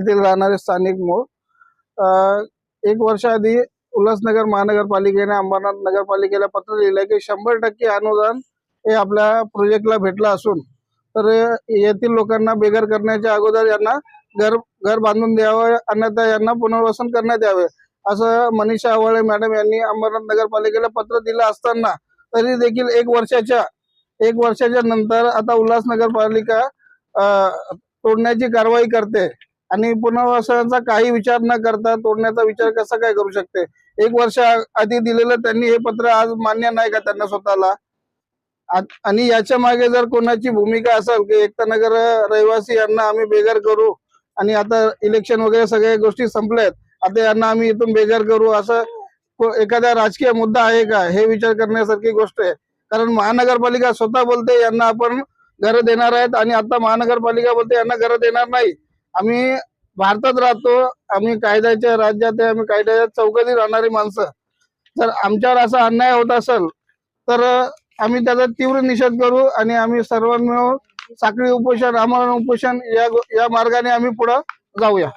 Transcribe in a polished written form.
येथील राहणारे स्थानिक मूळ. एक वर्ष आधी उल्हासनगर महानगरपालिकेने अंबरनाथ नगरपालिकेला पत्र लिहिलं की 100% अनुदान हे आपल्या प्रोजेक्टला भेटलं असून तर येथील लोकांना बेघर करण्याच्या अगोदर यांना घर बांधून द्यावं, अन्यथा यांना पुनर्वसन करण्यात यावे असं मनीषा आवाळे मॅडम यांनी अंबरनाथ नगरपालिकेला पत्र दिलं असताना तरी देखील एक वर्षाच्या नंतर आता उल्हासनगरपालिका तोडण्याची कारवाई करते आणि पुनर्वसनाचा काही विचार न करता तोडण्याचा विचार कसा काय करू शकते? एक वर्ष आधी दिलेलं त्यांनी हे पत्र आज मान्य नाही का त्यांना स्वतःला? आणि याच्या मागे जर कोणाची भूमिका असेल की एकतानगर रहिवासी यांना आम्ही बेघर करू आणि आता इलेक्शन वगैरे सगळ्या गोष्टी संपल्यात, आता यांना आम्ही इथून बेघर करू, असं एखादा राजकीय मुद्दा आहे का? हे विचार करण्यासारखी गोष्ट आहे. कारण महानगरपालिका स्वतः बोलते यांना आपण घरं देणार आहेत आणि आता महानगरपालिका बोलते यांना घरं देणार नाही. आम्ही भारतात राहतो, आम्ही कायद्याच्या राज्यात आहे, आम्ही कायद्याच्या चौकटीत राहणारी माणसं. जर आमच्यावर असा अन्याय होत असेल तर आम्ही त्याचा तीव्र निषेध करू आणि आम्ही सर्वांनी मिळून साखळी उपोषण, आमरण उपोषण या मार्गाने आम्ही पुढे जाऊया.